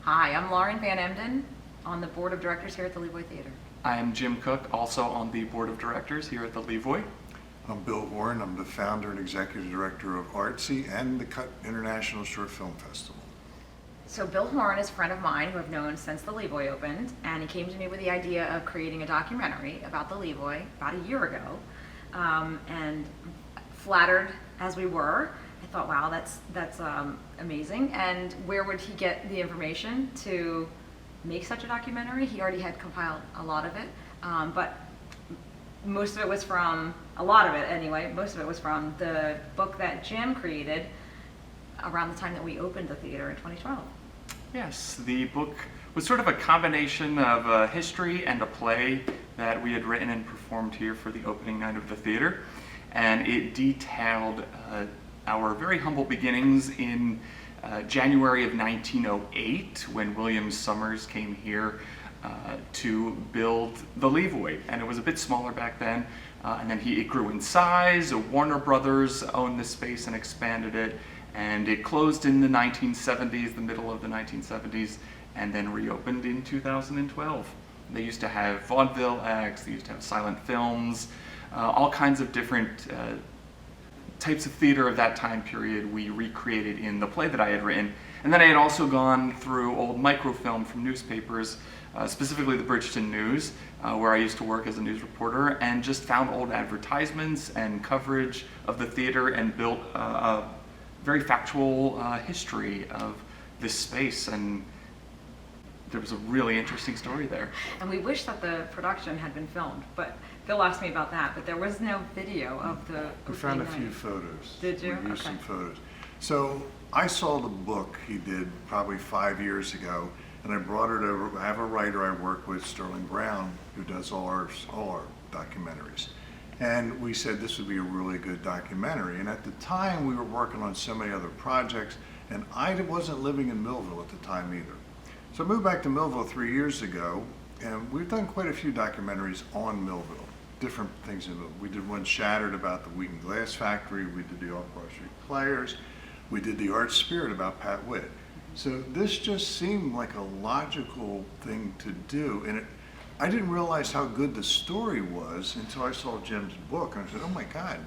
Hi, I'm Lauren Van Embden on the board of directors here at the Levoy Theater. I am Jim Cook, also on the board of directors here at the Levoy. I'm Bill Horin. I'm the founder and executive director of Artsy and the Cut International Short Film Festival. So Bill Horin is a friend of mine who I've known since the Levoy opened, and he came to me with the idea of creating a documentary about the Levoy about a year ago. And flattered as we were, I thought, wow, that's amazing. And where would he get the information to make such a documentary? He already had compiled a lot of it, but most of it was from, most of it was from the book that Jim created around the time that we opened the theater in 2012. Yes, the book was sort of a combination of a history and a play that we had written and performed here for the opening night of the theater. And it detailed our very humble beginnings in January of 1908 when William Summers came here to build the Levoy. And it was a bit smaller back then. And then it grew in size. Warner Brothers owned the space and expanded it. And it closed in the 1970s, the middle of the 1970s, and then reopened in 2012. They used to have vaudeville acts, they used to have silent films, all kinds of different types of theater of that time period we recreated in the play that I had written. And then I had also gone through old microfilm from newspapers, specifically the Bridgeton News, where I used to work as a news reporter, and just found old advertisements and coverage of the theater and built a very factual history of this space. And there was a really interesting story there. And we wish that the production had been filmed, but Bill asked me about that, but there was no video of the We found a opening few night. photos. Did you? We used Okay. some photos. So I saw the book he did probably 5 years ago, and I brought it over. I have a writer I work with, Sterling Brown, who does all our documentaries. And we said this would be a really good documentary. And at the time, we were working on so many other projects, and I wasn't living in Millville at the time either. So I moved back to Millville 3 years ago, and we've done quite a few documentaries on Millville, different things in Millville. We did one Shattered about the Wheaton Glass Factory. We did the Off-Broad Street Players. We did the Art Spirit about Pat Witt. So this just seemed like a logical thing to do. And I didn't realize how good the story was until I saw Jim's book, and I said, oh my God.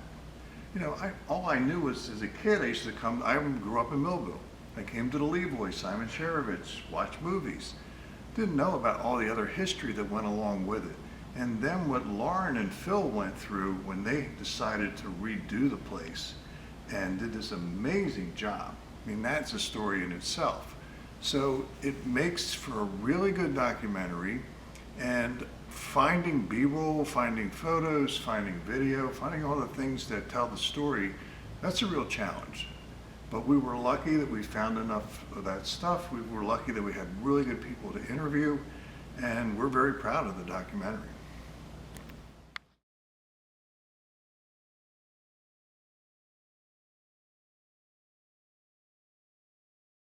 You know, all I knew was as a kid, I used to come, I grew up in Millville. I came to the Levoy, Simon Sherovitz, watched movies. Didn't know about all the other history that went along with it. And then what Lauren and Phil went through when they decided to redo the place and did this amazing job. I mean, that's a story in itself. So it makes for a really good documentary, and finding B-roll, finding photos, finding video, finding all the things that tell the story, that's a real challenge. But we were lucky that we found enough of that stuff. We were lucky that we had really good people to interview, and we're very proud of the documentary.